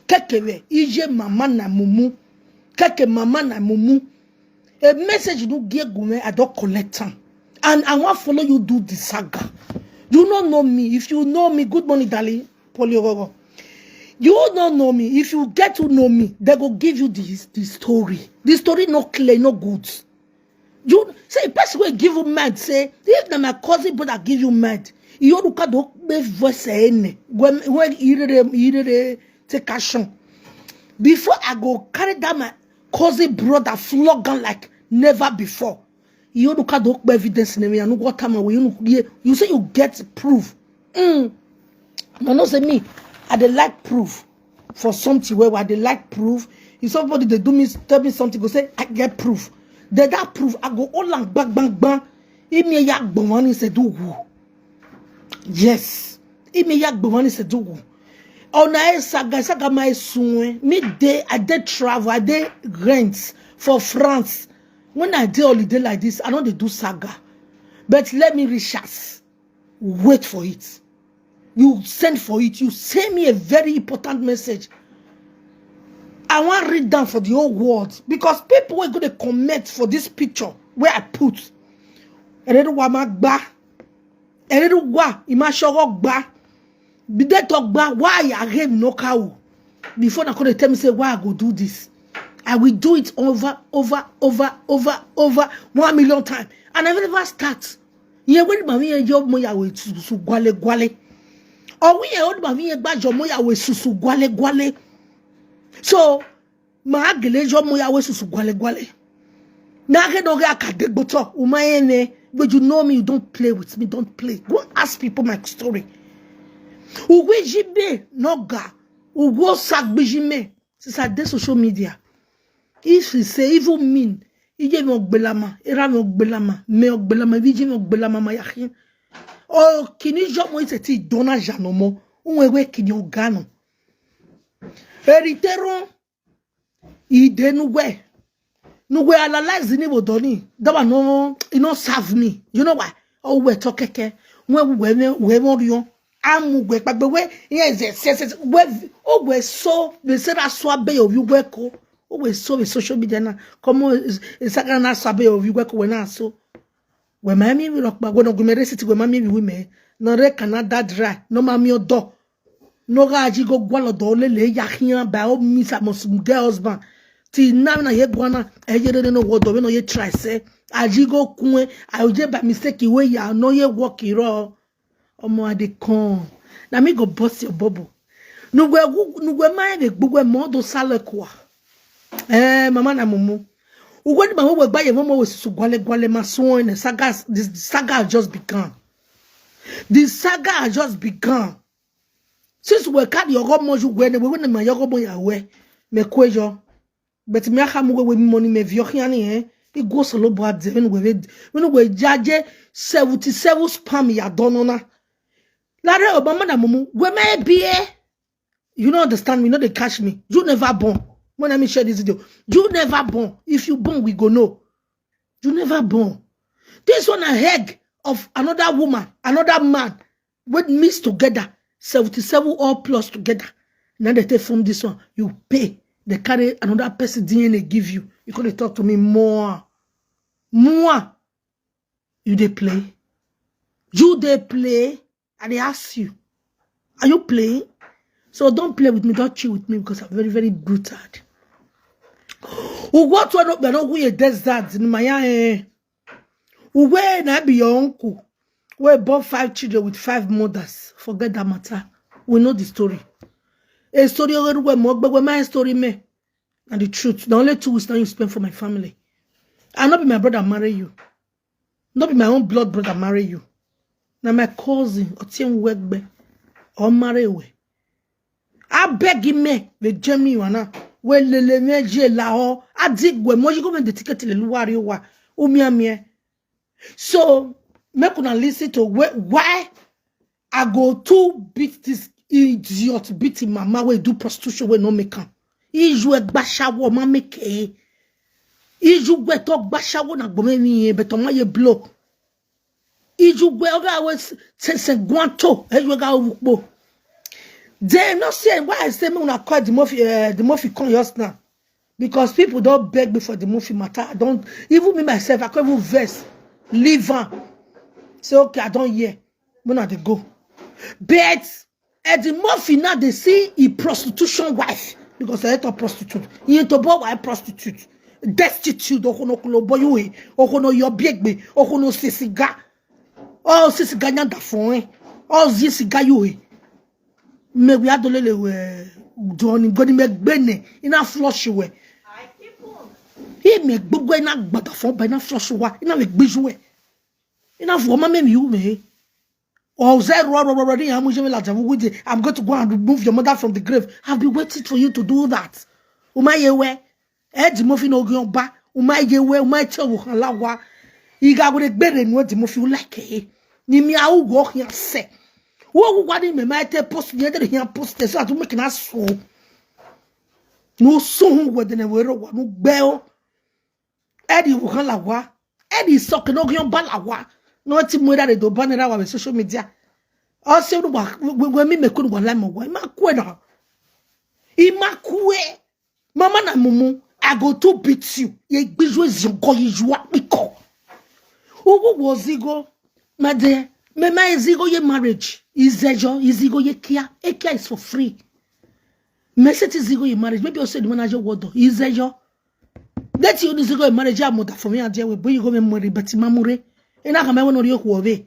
Kekewe, ije mama na mumu. Keke mama na mumu. A message you give me, I don't collect time. And I want to follow you do the saga. You don't know me. If you know me, good morning, darling. Polyorogo. You don't know me. If you get to know me, they go give you the story. The story not clear, no good. You say a person will give you mad. Say if my cousin brother give you mad, you look at the voice when you take action. Before I go carry down my cousin brother flogging like never before. You look at the evidence in me and what time you say you get proof. No, no, say me. I dey like proof for something where I dey like proof. If somebody they do me tell me something, go say I get proof. Then that proof I go all and bang bang bang. Imi yak bawani se do who. Yes. Imi yak bawani se do who. Ona saga my soon. Midday I did travel, I did rent for France. When I did holiday like this, I know they do saga. But let me research. Wait for it. You send for it. You send me a very important message. I want to read down for the whole world. Because people are going to comment for this picture where I put. Why I have no cow. Before they could tell me say why I go do this. I will do it over 1 million times. And I will never start. Yeah, when my job moya we susu gwale. Or we old mami bajo moya we susu gwale. So ma agele jo moya we susu gwale. Na get no get akadegboto umayene. But you know me, you don't play with me, don't play. Go ask people my story. Uwe jibe noga. Ugo sak bijime. Since I did social media. If you say even mean, ije me ogbelama, era me ogbelama, vije me ogbelama ma yakin. Oh, kini job mo ise ti dona janomo, unwewe kini ogano. Eritero, ide nuwe analyze ni bodoni. That one no, it not serve me. You know why? Oh, we talk keke, we morion. Amugwe, but the way yes, we so we said I saw bay of you work. Oh, we saw the social media now. Come on, is that not sabe of you work when I so. When mammy will look back when I go to city when mammy women, no Canada dry, no mammy or dog. No gaji go gualo dole le yahian by all miss at most husband. Till now na ye guana, I didn't know what do no ye try say. Ajigo kwe, I will by mistake way ya no ye walk it all. Omo ade con. Na me go bust your bubble. Nugwe mind gbugwe modo sale kwa. Mama na mumu. Ugwe ma wo gba ye mama we susu gwale ma so in the saga. This saga has just begun. The saga has just begun. Since we can't your go moju we na ma your go ya we me kwejo. But me aka mu we money me vio khiani e go solo bo adven we judge 77 spam ya donona. Lare Obama na mumu we may be. You don't understand me, no they catch me. You never born. When I share this video, you never born. If you born, we go know. You never born. This one a egg of another woman, another man, with mixed together, 77 all plus together. Now they take from this one, you pay. They carry another person DNA give you. You could talk to me more. You they play. You they play. And they ask you, are you playing? So don't play with me, don't chill with me because I'm very, very brutal. What one up, know who your desert in my where na be your uncle? Where bought 5 children with 5 mothers. Forget that matter. We know the story. A story already where more, but my story me. And the truth. The only 2 weeks now you spend for my family. I'll not be my brother marry you. Not be my own blood brother marry you. Now my cousin, Otien Wegbe, or Marewe. I beg him me, the Jemmy wana, well le meje lao, I dig when more you go the ticket to the Luario umia. So me kuna listen to why I go to beat this idiot beating mama we do prostitution we no make am. Iju basha wo ma make e. Iju gbe talk basha wo na gbo me but on my blow. Iju gbe oga we se guanto eju ga ukpo. They not saying why I say me when I call the Murphy come just now. Because people don't beg me for the Murphy matter. I don't, even me myself, I can't even verse. Leave on. Say, okay, I don't hear. When I they go. But the Murphy now they see a prostitution wife. Because I ain't a prostitute. You ain't a boy prostitute. Destitute, okono boy, okono your big me, okono sisiga. Oh, sisiga nyanda fon. Oh, sisiga you. Me we adole le Johnny goni me gbene ina flush we. He me gbogbo ina gbada fon ba ina flush wa ina me gbiju we. Ina fo ma me mi u me. Oh, zero already I'm going to go and remove your mother from the grave. I've been waiting for you to do that. Umaye we the Murphy no go ba umaye we umaye che wo kan lawa. Iga go de gbere nu the Murphy like eh. Ni mi a wo here se. Wo ni me ma te post ni de here post so atu make na so. No so wo de na we ro wa no gbe o. Edi wo kan lawa. Edi so ke no go ba lawa. No ti mo da de do banera wa social media. O se no wa we mi me ko no la mo wa ma ku na. I ma ku e. Mama na mumu I go to beat you. Ye gbiju zinko you are piko. Who was Zigo? My dear, me Zigo ye marriage. Izejo, Zigo ye kia. Ekia is for free. Me set Zigo ye marriage. Maybe you said when I just word. Izejo. That you Zigo ye marriage. I'm mother for me and dear we boy you go me marry but mamure. Ena kama we no rio kuove.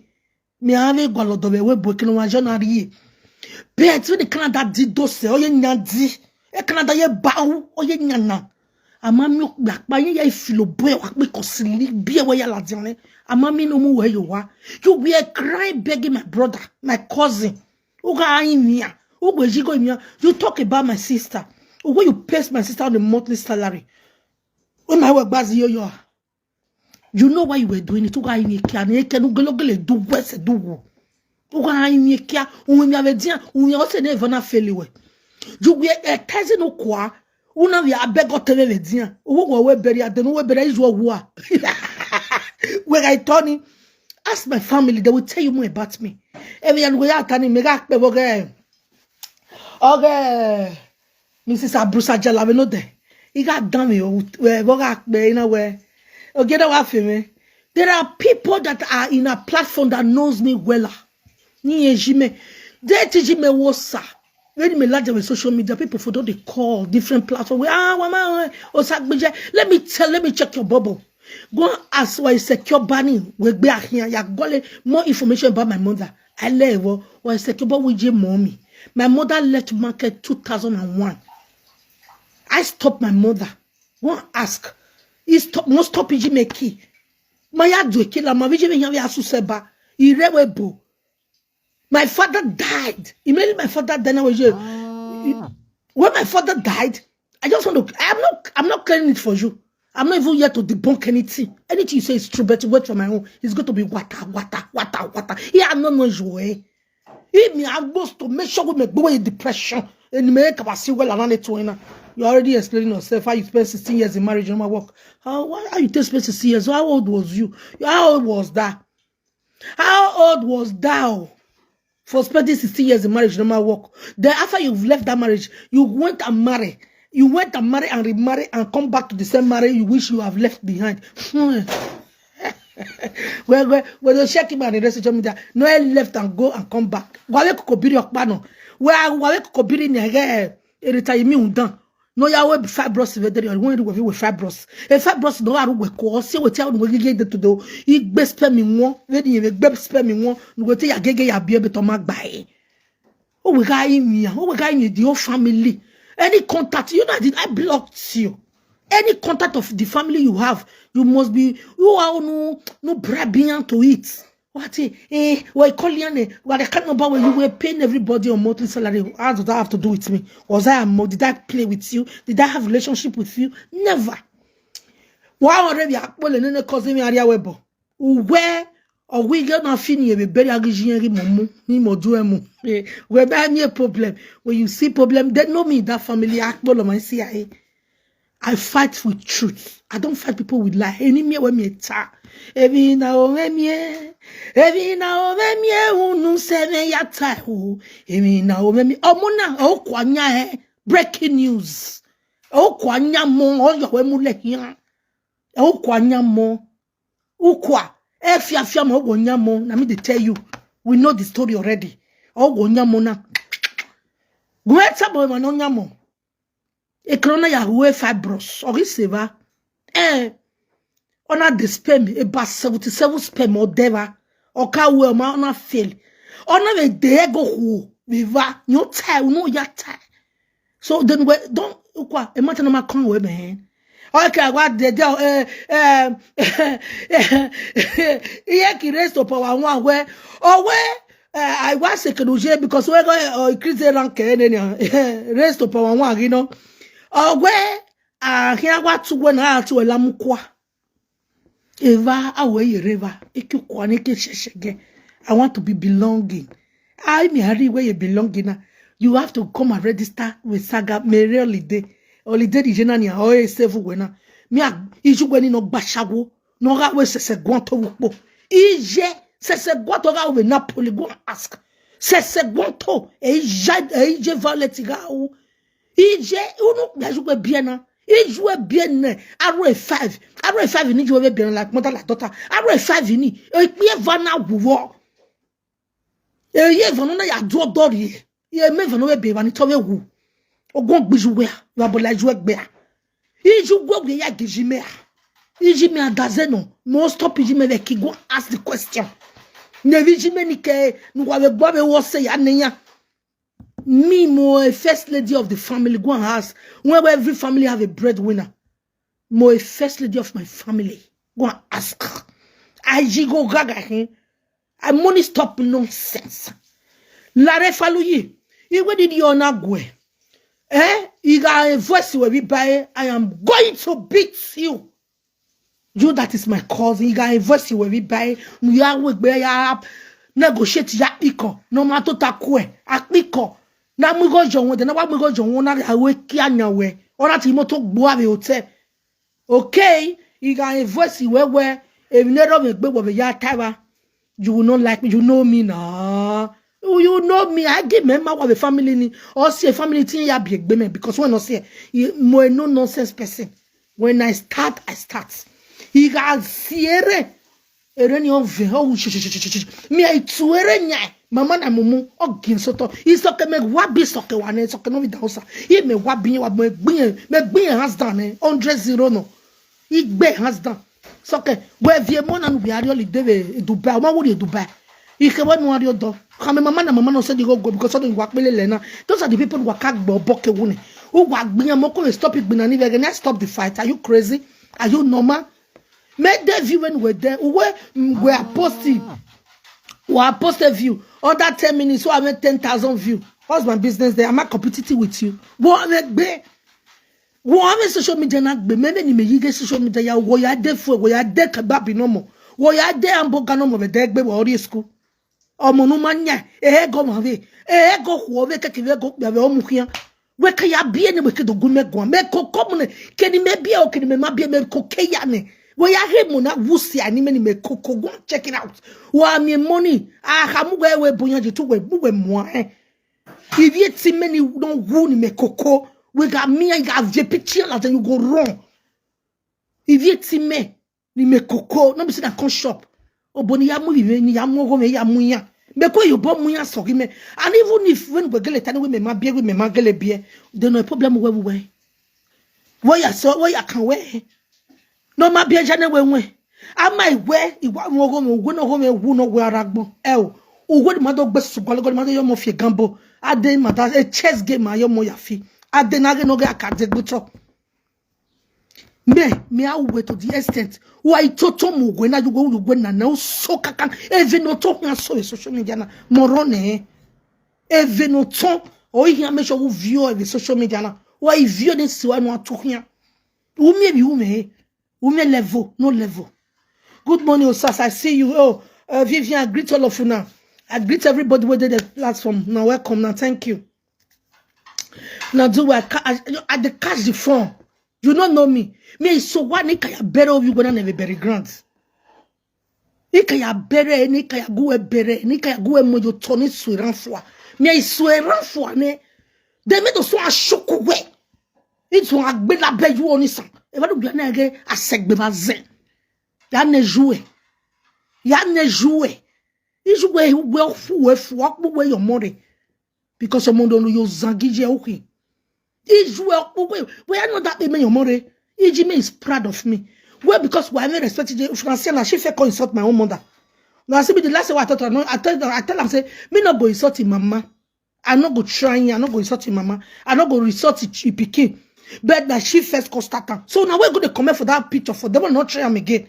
Me ave gwalodobe we boy kino wa jonari. But when the Canada did those oye nyandi. E Canada ye bawo oye nyana. Amami yakpa ye filo boy wa pe kosili bie we ya la diane. Amami no mu where you wa. You be a cry begging my brother, my cousin. Uga inia. Ugo jigo inia. You talk about my sister. Ugo you pay my sister on the monthly salary. When my work bazi yo. You know why you were doing it. Uga inia kia ne ke no gele do wese do wo. Uga inia kia unwe ave dia unwe o se ne vona feliwe. You be a cousin okwa. Una we abeg God tell me dia. Ugo we bury ade no we bury is wo. When I turn in, ask my family, they will tell you more about me. Everyone go out and me gak okay. Okay. Mrs. Abrusa Jala we no there. He got done me we gak be in a way. Okay, that what for me. There are people that are in a platform that knows me well. Ni ejime. They teach me wosa. When me large with social media, people for don't they call different platforms. Let me check your bubble. Go and ask why secure banning we be here. Ya got more information about my mother. I level why secure but with your mommy. My mother left market 2001. I stopped my mother. Go and ask. He stop no stop Ijimeki. Maya do killer my vision here asu seba. Irewebo. My father died. Immediately my father died. When my father died, I just want to. I'm not claiming it for you. I'm not even here to debunk anything. Anything you say is true, but wait for my own. It's going to be water. Yeah, I'm not joy. Me, I'm supposed to make sure we make go in depression and make us see well around it. You already explaining yourself how you spent 16 years in marriage and my work. How you take 16 years? How old was you? How old was that? How old was thou? For spending 16 years in marriage, no matter work. Then after you've left that marriage, you went and marry. You went and marry and remarry and come back to the same marriage you wish you have left behind. When you check him on the social media, no left and go and come back. Wale kukobiri okpano. Wale kukobiri nyege eritayimi undan. No ya we fibros vedere or when we with fibros. A fibros no aru we ko se we tell we gege de to do. I gbe spam mi won, we di gbe spam mi won, no te ya gege ya bie be to magbae. Oh we got in here. Oh we got in the whole family. Any contact, you know, I blocked you. Any contact of the family you have, you must be, you are no brabbing to it. What well, call you what I can't remember when you were paying everybody on monthly salary. How does that have to do with me? Did I play with you? Did I have a relationship with you? Never. Why already well and then causing me area webo? Where or we get not finish be very agrigian momu ni moduemu. We be any problem. When you see problem, they know me that family akbolo my CIA. I fight with truth. I don't fight people with lie. Any me when me ta. Evi na omemie. Evi na omemie unu seme ya ta hu. Evi na omemie. Omona o kwanya breaking news. O kwanya mo o yo we mu le yan. O kwanya mo. Ukwa. Fia mo go nya mo. Na me dey tell you. We know the story already. O go nya mo na. Gweta boy man nya mo. E krona ya huwe fibros. Ori seva. On a the sperm. E ba 77 sperm or deva. Oka we ma on a fail. On a de go hu. Viva. No tie. No ya tie. So then we don't. Ukwa. E mata na ma kon we man. Okay, what the here ki rest of power one where or where I was a Keduje because we're going to increase the rank rest of power one, you know. Or where here what to win out to a lamukwa. Eva away river. I want to be belonging. I me hurry where you belonging. You have to come and register with Saga Mary Holiday. Holiday di jenani a oye sevu wena. Mi a iju weni no bashago. No ga we se gwanto wukpo. Ije se gwanto ga we Napoli go ask. Se gwanto ije Violet ga u. Ije unu yaju we biena. Iju we biena. Arrow 5. Arrow 5 ni ju we biena like mother like daughter. Arrow 5 ni. E pie vana wuwo. Ye vana na ya do dori. Ye me vana we be vani to we wu. Ogon bijuwe you abola juwe gbea iju gwe ya gijime ijime adazeno no stop ijime le ki go ask the question ne vijime ni ke nwa we gbo be wo say ya nenya me mo a first lady of the family go and ask when every family have a breadwinner mo a first lady of my family go and ask I go gaga hin I money stop nonsense la refaluyi iwe did you na gwe you got a voice where we buy. I am going to beat you. You that is my cousin. You got a voice where we buy. We are with negotiate ya iko. No matter takwe. Akiko. Na mugo jonwe. Na wa mugo jonwe na awe kianya we. Ona ti moto gbo ave hotel. Okay. You got a voice where if you never me gbe we ya tawa. You will not like me. You know me now. You know me, I give member of the family ni or see a family thing ya be because when I say more no nonsense person. When I start, I start. He got siere ereni ove oh me I tuere nya mama na mumu ogin soto isoke me wabi soke wane soke no vida osa he me wabi wa me gbin hands down 100-0 no he gbe hands down soke we vie mo na no bi ari oli de Dubai ma wo de Dubai ike wa no ari do mama no said you go because something work lena. Those are the people who are boke wune. Who work moko stop it binani again. Stop the fight. Are you crazy? Are you normal? Make the view when we're there. We are posting. We are posted view. Under 10 minutes, so I made 10,000 views. What's my business there? Am I competitive with you? What social media na be meme ni me yige social media ya wo ya de fu wo ya de kebab no mo. Wo ya de hamburger no mo be de gbe wo ori school. Omo no manya go ma ve go ho ve ke go be omu hia we ka ya bie ne we ke do gume go me ko kom ne ke ni me bie o ke ni me ma bie me ko ke ya ne we ya he mu na wusi ani me ni me ko go check it out wa me money ha mu we bonya je to we mo if you see many don't woo ni me koko we got me I got the picture and then you go wrong if you see me ni me koko no be say that come shop oboni ya mu ni ya mu go me ya mu ya because you bought me so me and even if when we get it we me ma bie we me ma gele bie then no problem where ya so where ya can we no ma bie jane we am I where iwa mo go no go me wu no we aragbo ugo di mado gbe sugolo go mado yo mo fi gambo ade mata a chess game ayo mo ya fi ade na ge no ge akade gbuto me I wait to the extent why toto mugwe na yugo na na so kakan even no talk na so social media na morone even no talk o hia me show view the social media na why view this so no talk hia me level no level. Good morning Osas, I see you. Vivian, I greet all of you now. I greet everybody where the platform now. Welcome now, thank you. Now do I catch the phone. You don't know me. Me so what ni kaya better of you gonna never very grand. Ni kaya better ni kaya go better ni kaya go mo yo toni suiran fwa. Me suiran fwa ne. De me to so a shoku we. It's one agbe la be you oni san. E ba do bia na ge asegbe ba zen. Ya ne jouer. Ya ne jouer. I jouer we fwa we your money. Because your money no yo zangije okay. We are not that baby your mother. Ejime is proud of me. Well, because why I respect you, she fait insult my own mother. Now I see me the last what I tell her say, me not go insult mama. I not go trying, I not go insult mama. I not go resort to pikin. But that she first constated. So now we're going to comment for that picture for them not try am again.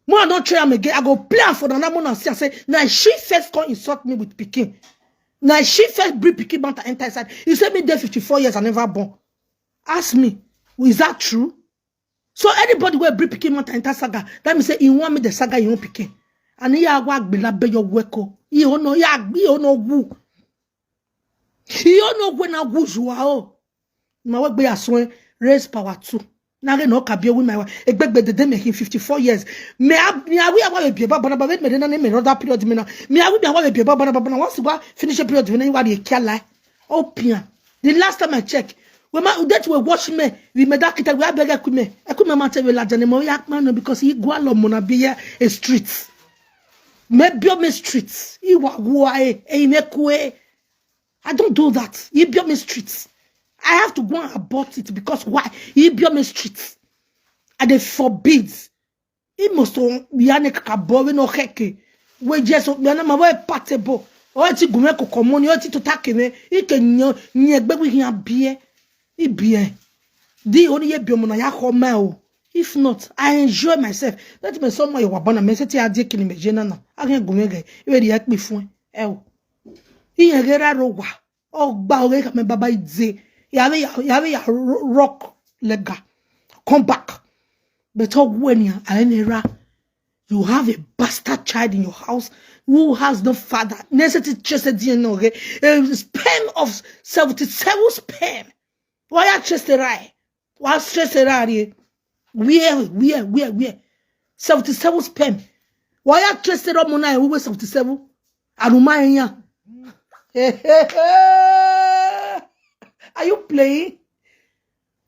More not try am again. I go play for another one and say, now she first come insult me with pikin. Now she first bring pikin back to enter inside. You said me there 54 years I never born. Ask me, is that true? So anybody will bring pikin back to enter saga. That means say he want me the saga you want pikin. And he agwa gbela be your weko. He ono wu. He ono when I wu jua o. My work be aswen raise power 2. Na re no kabie wi my work. Egbegbe de making 54 years. Me awi awa be ba bana ba me na me other period me na. Me awi be awa be ba bana once we finish period me na wa dey kia lie. Opian. The last time I check, when my that we watch me, we made that kita we abeg ekume. Ekume ma tell we la jane mo yak man because he go along mo na be a street. Me bio me streets. He wa e me kue. I don't do that. He bio me streets. I have to go and abort it because why? He be on my streets. And they forbid. He must be a kabo no heke. We just be na way patebo. O ti gume ko komoni o ti to take me. He can nye gbegbe hin abie. He be. Di only ye be mo na ya home o. If not, I enjoy myself. That me some you wabana me say ti ade kini me jena na. Agen gume ge. E dey yak me fun. E o. He yegera rowa. O gba o ge me baba ize. You have a rock lega. Come back. But when you have a bastard child in your house who has no father. Necessity chest DNA. A sperm of 77 sperm. Why are chest right? Why stress right? Where? 77 sperm. Why are chest right? Mona who was 77? Arumaya. Are you playing?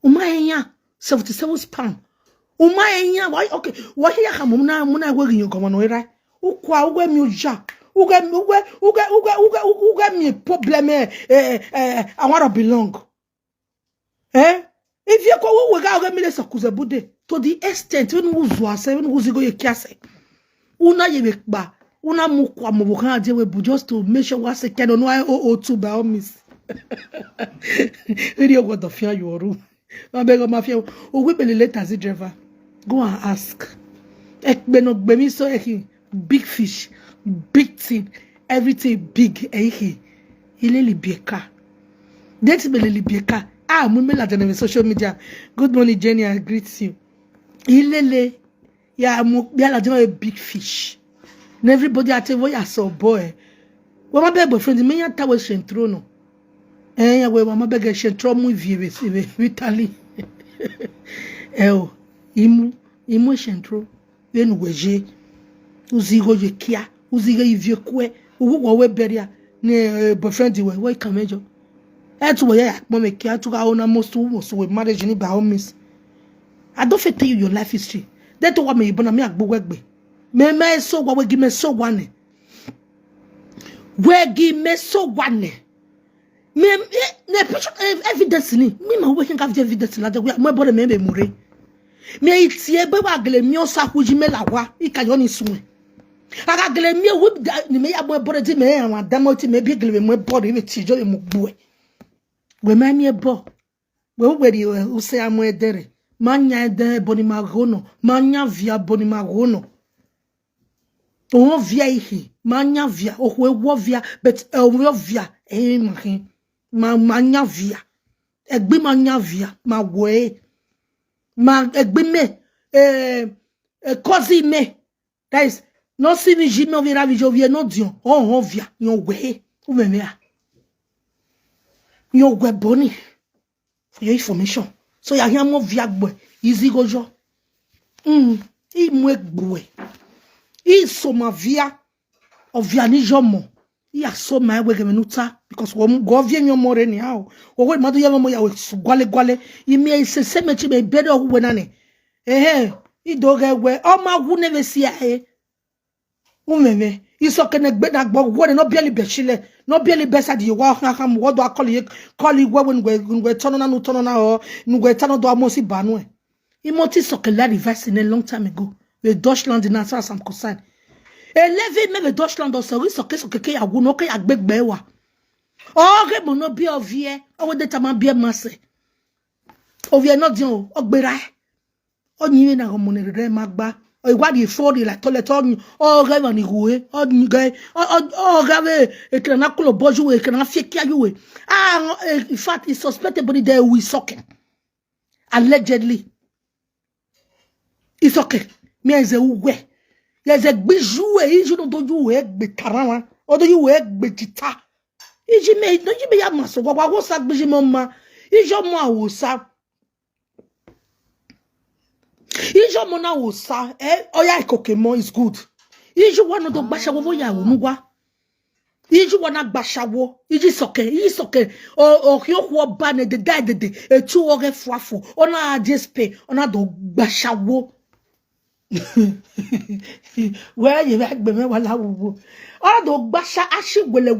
Umaya 77 sperm. Umaya why okay? Why here come muna working you come on right? Ukwa uwe mi uja. Uga mi problem I want to belong. Eh? If you go uga mi lesa kuzebude to the extent when uzwa se when uzigo ye kiase. Una yebekba. Una mukwa mbuka je we just to make sure what se can on why 002 by all miss. Video got the fear you are. I beg of mafia. Oh, we believe let taxi driver. Go and ask. Big fish, big thing, everything big. Ilele bieka. That's Ilele bieka. Ah, mummy la on social media. Good morning, Jenny. I greet you. Ilele, yeah, a big fish. And everybody I tell you, I saw boy. When my boyfriend, me and Tawa Shentrono. Eh, we mama bega Shentro mu vie Italy. Imu Shentro. Ven weje. Uzigo ye kia. Uzigo ivie kwe. Uwo we beria. Ne boyfriend we kamejo. To where mama kia to ga ona most we marriage ni by all means. I don't fit tell you your life history. That what me ibona me agbowegbe. Me so what we give me so one. We give me so one. Me evidence ni me ma we can have evidence la de we my brother me more me itie be wa gele mi osa huji me la wa ikayo ni sunwe aga gele mi we ni me ya my brother di me an adamo ti me bi gele me brother me ti jo e mo gbo e we ma mi e bo we di o se amo edere manya ede boni magono manya via boni magono o via ihi manya via o we wo via but o via e mahin manya via egbe manya via ma we ma egbe me kozi me that is no sini jime o vira video vie no dion on via yon we o me me a yon we boni for your information So ya rien mo viagwe. Easy gojo. I mwegwe. I soma via. O via ni jomo. I a soma ewe gemenuta. Because go via nyo more ni hao. Owe madu ya mo ya we gwale. I me se semechi me bedo huwe nane. I doge we. O ma wu neve siya Umeme. Iso kene gbe na gbo wo no bieli bechile no bieli besa di wa ham wo do akoli we we tono na o ngwe tono do amosi banu imoti so ke la reverse in a long time ago the Deutschland in as I'm concerned eleve me the Deutschland do so ke ya wu no ke ya gbegbe wa o ge mo no bi ovie o we de tama bi mase ovie no di o gbera o nyi na mo ne re magba o igwadi fori la toilet o gava ni ruwe o ngai o gave e kana kulo boju e kana fiekia yuwe in fact it's suspected body there we sucking allegedly it's okay me eze uwe yeze gbiju e iju no doju e gbe karawa o doju e gbe jita iji me no ji me ya maso gwa wo sa gbiji mo ma ijo mo awosa Ijo mona wosa oya ikokemo is good. Ijo wana do gbashawo ya onugwa. Ijo wana gbashawo. Iji soke. O hyokwo ba ne de etu oge fuafo. Ona ajespe, ona do gbashawo. Where you like be me wala wo. Ona do gbasha ashi wele.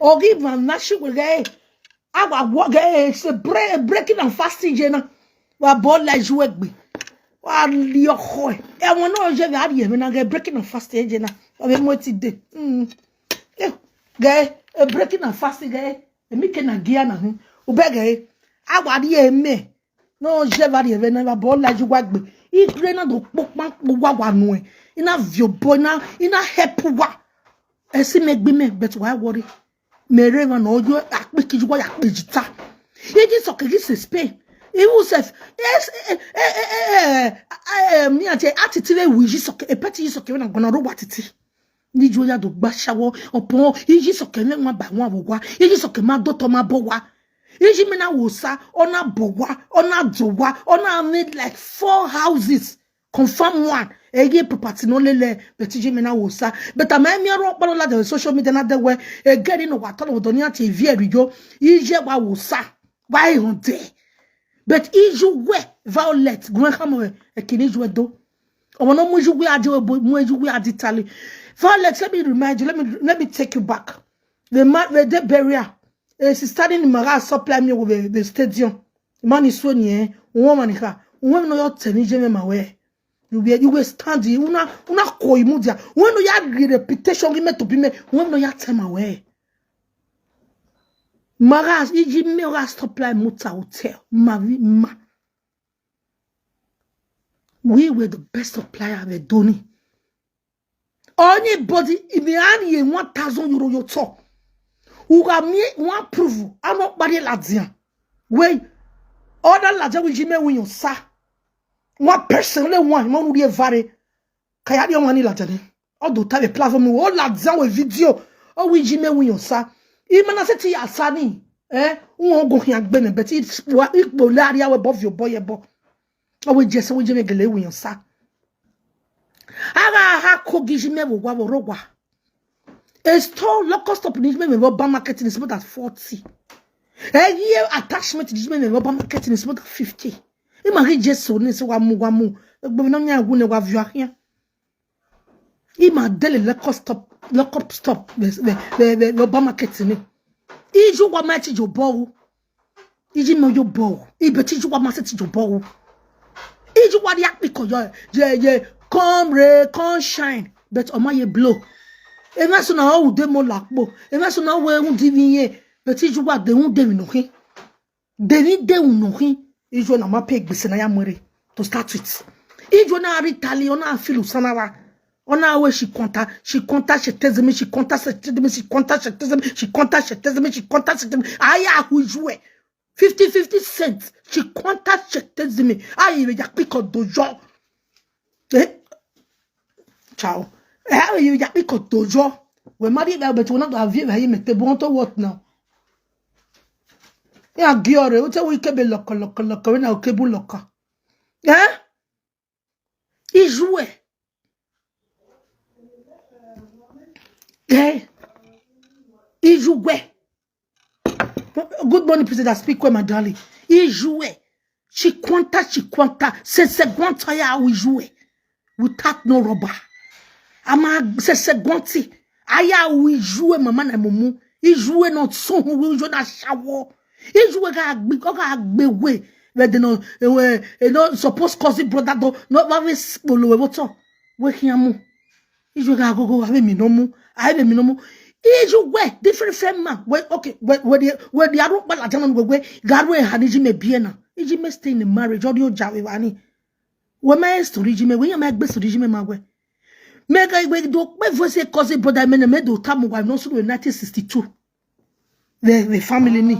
Ogi man na shi wele. Awa wo ge se breaking and fasting jena. Wa bol la jouegbe. Walioko e won no je ga ri me na get breaking and fasting je na o be mo ti de breaking and fasting ga e mi ke na gia na hu u be ga awari e me no je va ri e na ba la ju gbagbe I gre na do popan wa nu e ina vio boy na ina help wa e si me gbe me but why worry me re na ojo ape ki ju wa ya pe jita e ji so ke se Spain he will say, yes, me ati attitude we ji soke e peti ji soke na gona ro watiti ni joya do gba shawo opon ji soke me ma ba won awwa ji soke ma doto ma bo wa ji me na wo sa ona bo wa ona do wa ona made like 4 houses confirm one ege property no lele beti ji me na wo sa but am me ro palo la the social media na de we e get no wa tolo do ni ati vi erijo je wa wo sa why on there. But iju we Violet Graham e kini ju do. O no mu ju we ade mu ju we ade tali. Violet, let me remind you, let me take you back. The burial. She's studying in Mara supply me with the stadium. Man is so near, woman ka. When no your teni je me mawe. You will stand una ko imudia. When no ya reputation give me to be me, when no ya tema away. Maras, iji mera supply muta hotel. Ma. We were the best supplier of Doni. Anybody, if you have 1,000 euro you talk, who got me one proof, I'm not body ladian. Wait, other ladian will jime when you sa. One person, only one will be a vary. Kaya di omani ladian. All the time, platform, all ladian with video, or we jime when you sa. Even I said to you, Sani, won't go here and but it's what it will lie above your boy. Or we just we make a lay when you sa. Aga ha kogi jime wo wa rowa. A store local stop management with rubber marketing is more than 40. A year attachment to jime rubber marketing is more than 50. Imagine just so ne so wa mu. But no nya wu ne wa view here. Ima dele local stop the rubber marketing. Iju wa ma ti jo bo. Iji mo yo bo. Ibeti ju wa ma se ti jo bo. Iju wa di akpiko yo come shine but o ma ye blow. E na so na o de mo lakpo. E na so na we un divinye but iju wa de un de mi no hin. De ni de un no hin. Iju na ma pe gbese na ya more to start with. Iju na ritali ona filu sanawa. Ona we she conta she tells me she conta aya hu jouer 50 cents she conta she tells me ayi we ya pick dojo ciao you ya pick dojo we marry that but we not have you mette bon to what now Ya giore, ute we kebe loko, we na okebu loko. Hein? Il jouait. Eh? Il jouait. Good morning, President. Speak with my darling. Il jouait. Chikwanta. C'est Gwanta ya où il jouait. Without no rubber. Ama, c'est Gwanti. Aya où il jouait, maman et moumou. Il jouait notre son, il jouait dans shower. Il jouait agbewe. But they no suppose cousin brother do not have spolo what's up. Wake him. Il jouait go avec minomu. Avec minomu. Il jouait different man. Okay, where the arrow bala jaman we garwe haniji me biena. Iji me stay in the marriage audio jawe wani. We ma story jime we ma gbe story jime ma we. Mega we do me voice cousin brother me do tamu wife no so 1962. The family ni.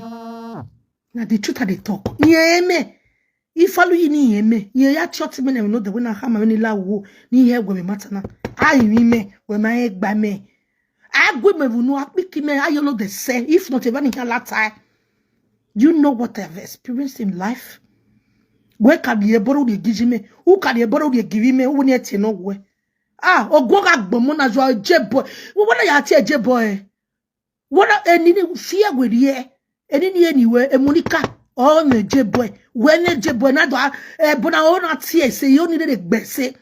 Na the truth they talk. Yeme. If follow you ni yeme. Ye ya church me no the when I have my ni la wo ni here we matter na. I me we ma egba me. I go me no apiki me I know the say if not even in latter. You know what I've experienced in life? Where can you borrow the give me? Who can you borrow the give me? Who need to know where? Ah, ogwa gbomo na jo jeboy. What are you jeboy? What are any fear with ye? Any anywhere, a Monica, oh, me jeboy. When a jeboy, na do bona ona tie say you need a bese.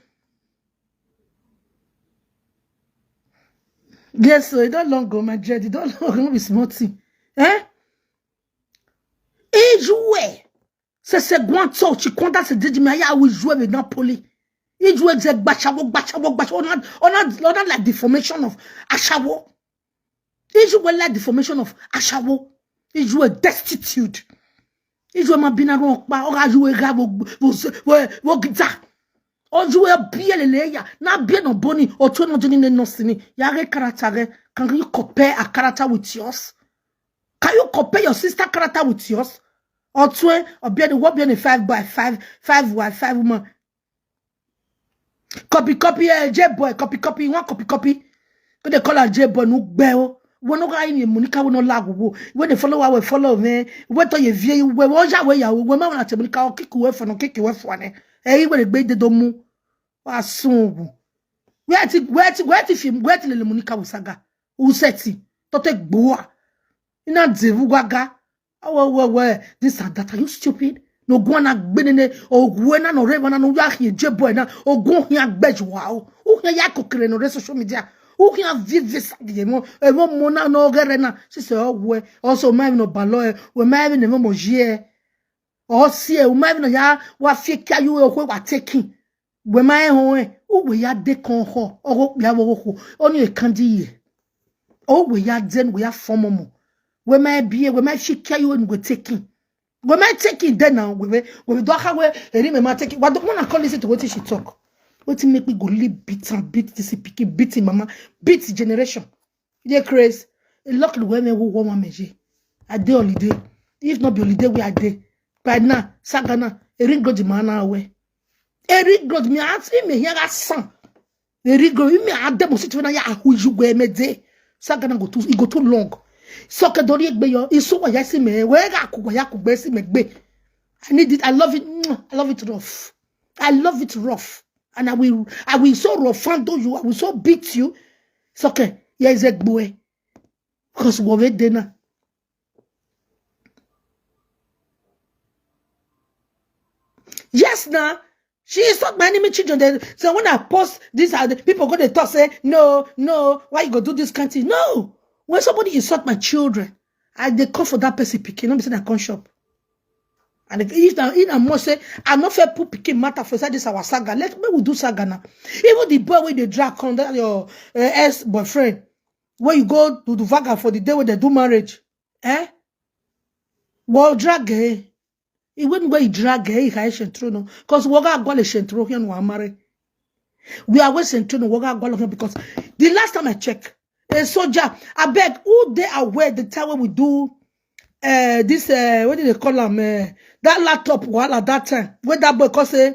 Yes, so it don't long go, my dread. It don't long go be smarty. Eh? Et jouer. C'est Gwanto, tu comptes se dire, mais ya oui jouer avec Napoli. Il jouait avec Bachawo. On a la deformation of Ashawo. Il jouait la deformation of Ashawo. Il jouait destitute. Il jouait ma binaron, on a joué grave vos guitares. On jouait bien les léa, n'a bien en boni, au tour de non sini. Yare caractère, quand you compare a character with yours. Can you compare your sister character with yours? Or twin, or bien the what bien a 5 by 5, 5 by 5 woman. Copy, J-boy, copy, one copy. When they call her J-boy, no bell. When no guy in Monica will not lag. When they follow, I will follow me. What are you view? Where was your way? When my man Monica kick away for no kick away for one. Eh, when they made the domu. Was soon. Where to the Monica was saga. Who said it? Tote boa. In a Zevugaga. Oh, this and that. Are you stupid? No go na gbene o gwena no reva na no ya hie jebo na o go hia gbejwa o hia ya kokere no social media o hia vive sadie mo e mo na no gere na se o we also my no balo we my ne mo jie o sie o my no ya wa fika you o wa taking we my ho o we ya de kon ho o ya wo ho oni e kan di ye o we ya den we ya form mo we my be we my fika you and we taking. We might take it then now. We do have we take it. What don't wanna call listen to what she talk? What make me go live beat this picking beating mama beat generation? Yeah, Chris. A lot of women who want me. I day holiday. If not be holiday, we are day. But now, Sagana, a ring go the man away. A ring go me ask me here as son. A ring go me I demonstrate when I who you go me day. Sagana go too long. So que dori egbe yo iso wa ya si me we ga ku ya ku gbe si me gbe. I need it. I love it rough. I love it rough. And I will so rough you. I will so beat you. So que ya is egbo because we we dena. Yes now. She is not my enemy children. So when I post this, people go to talk say no, why you go do this kind of thing? No. When somebody insult my children, they call for that person picking. Not be saying I can't shop. And if I must say, I'm not fair put picking matter for this our saga. Let me we do saga now. Even the boy where they drag on that your ex-boyfriend, where you go to the vaga for the day when they do marriage, well drag even where you drag he can true no, because we got go le through here no marry. We are waiting to no we got go because the last time I check. A soldier, I beg, who they aware the time when we do this what did they call them? That laptop while at that time. When that boy cause say,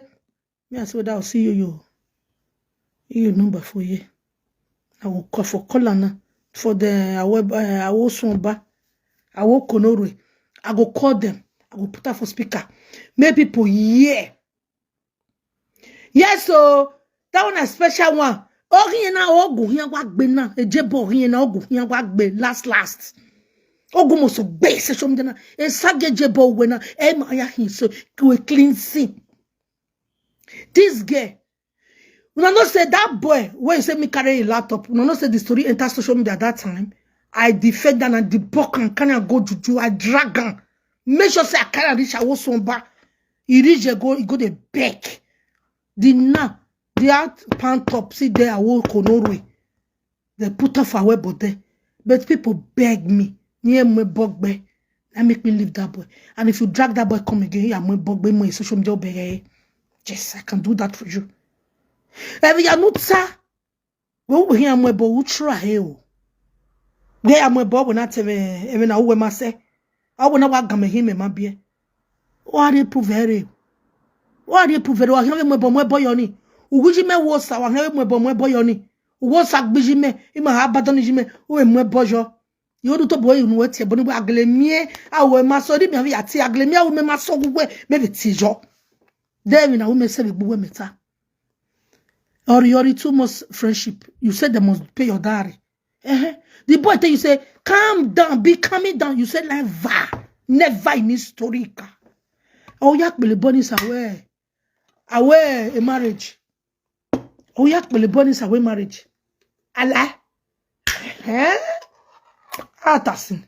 me I say that I'll see you number for you. I will call for Colana for the I will Sonba, I will Konore. I go call them. I go put her for speaker. Make people hear. Yes, so that one a special one. Oriena ogu here wagbe na. Ejebo oriena ogu here wagbe last. Ogu mo so be se shom dena. E sage jebo wena. E ma ya hin so we cleansing. This girl. When I not say that boy, when you say me carry a laptop, when I not say the story enter social media at that time, I defend and I debunk and can I go to I drag on. Make sure say I can't reach I was somebody. He reach he go the back. The now the out pan top see there I will Norway. They put off away but there. But people beg me. Near me bugbe. And make me leave that boy. And if you drag that boy come again, I'm my bugbe my social media beg. Yes, I can do that for you. Every anutsa. We hear my boy try hell. We are my boy when I tell even I will say. I will not walk him in my beer. What do you prove very? What do you prove? I have my boy yoni. Ugujime was our have my boy yoni. Was a bijime, in my habatonijime, who am my bojo. You do to boy in what your bonny aglemie, I will my sorry, maybe at the aglemia, will my soul way, maybe tijo. Then I will make say the meta. Or you're too much friendship. You said they must pay your dowry. The boy tell you say, calm down, be calming down. You say never in historica. Oh, yak be the bonus away a marriage. Oh, yak be the bonus away marriage. Allah, Atasin.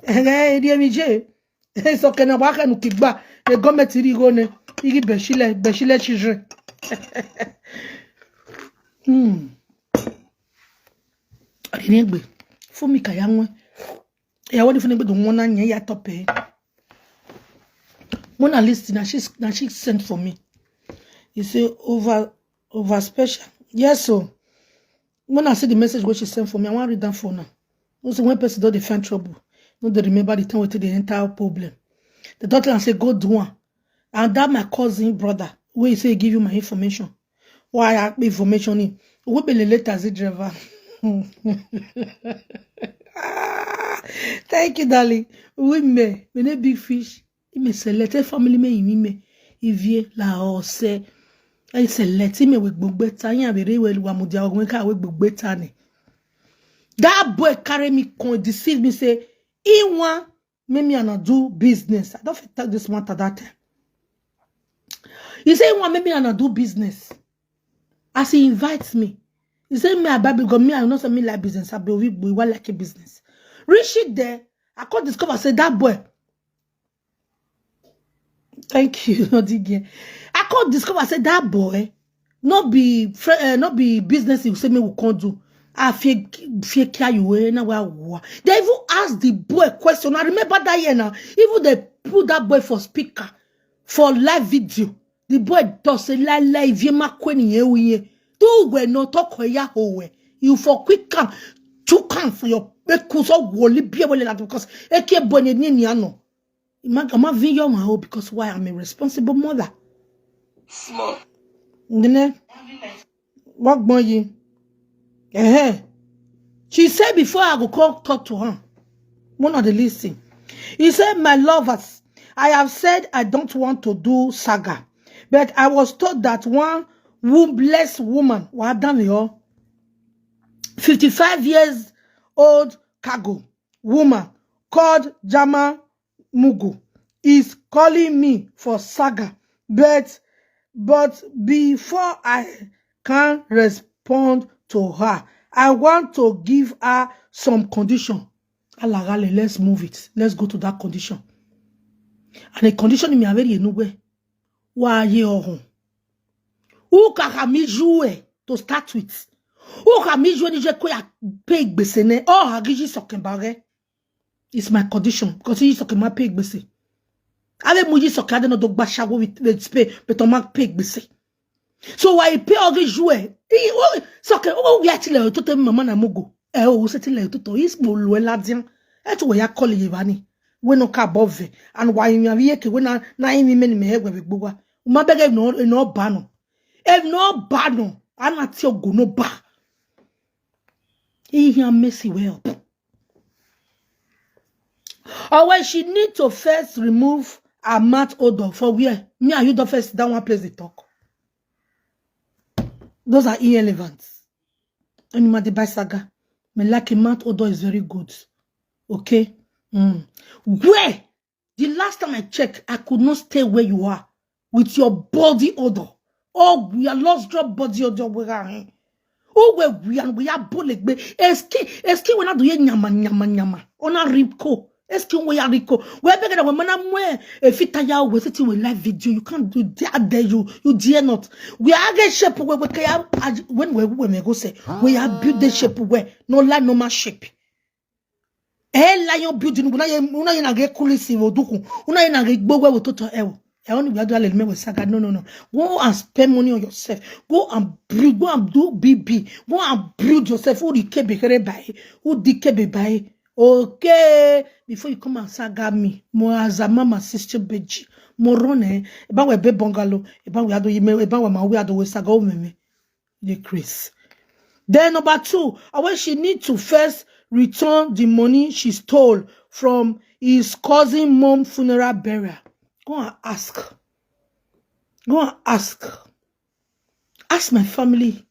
DMJ. So can I walk and kick back? The government is going to give Beshile children. Anyway, for me, Kayangwe. I want to find the one and ya top. When I listen, she sent for me. You say over special. Yes, so when I see the message what she sent for me, I want to read that for now. Also, when person don't find trouble, no they remember the time with the entire problem. The doctor and say go do one. And that my cousin brother, where he say give you my information. Why I have information in? We be the letters driver. Thank you, darling. We may big fish. He may select family me ivie la o se. I select me with better. You very well. Wamudia ogwenka with better ne. That boy carry me deceive me say he want me and do business. I don't fit tell this matter that time. He say he want me and do business. As he invites me, he say me a Bible God me I know say me like business. I be we want like a business. Reach it there, I could discover say that boy. Thank you, not again. I could discover say that boy not be business. He say me we can't do. I fear care you na wa. They even ask the boy a question. I remember that year now. Even they put that boy for speaker for live video. The boy does say live ye ma kweni ye uye. Do we no talk ya howe. You for quick come to come for your because of woli be able to because eke bonye ni ano. Imagine video my hoe because why I'm a responsible mother. Small. What boy? She said before I go call talk to her. One of the listing. He said, my lovers, I have said I don't want to do saga. But I was told that one wombless woman, 55 years old cargo woman called Jama Mugu is calling me for saga. But before I can respond to her, I want to give her some condition. Alagale, let's move it. Let's go to that condition. And the condition in me very anyway. Why you who can me jouer to start with? Who can me jouer nije ko ya pay gbese ne? Oh, agiji sokin bare. It's my condition because he sokin ma pay gbese. Ave muji sokin no do gba shago with pay but on ma pay gbese. So why pay agi jouer? Sokin oh we atile to te mama na mugo. Oh, setile to is mo lo ladian. E to ya call yevani. We no ka above and why you have here we na imi many me hegwe gbogbo. Ma bege no bano. If no bano, I'm not your go no ba. He here messy well. Or when she need to first remove her mouth odor for where? Me and you don't first down one place they talk. Those are irrelevant. Anima de Saga. Me like a mouth odor is very good. Okay? Where? The last time I checked, I could not stay where you are with your body odor. Oh, we are lost your body odor. Oh, we are bullet. Eski we not do nyama. Ona ripko. Eski we are ripko. We are begging when man if it ya we sit with live video. You can't do dare you dare not. We are get shape when we go say we are build the shape where no lie no more shape. Lion building una ye na get kulisi oduku. Una ye na get gbogbo we toto ewo. Only we are doing with Saga. No. Go and spend money on yourself. Go and build. Go and do BB. Go and build yourself. Who the kebe buy? Who the kebe buy? Okay. Before you come and Saga me, mo azama my sister Beji. Mo run Eba we be bungalow. Eba we ado email. Eba we ma we ado we Saga o meme. The Chris. Then number 2, when she need to first return the money she stole from his cousin mom funeral burial. Go and ask. Go and ask. Ask my family.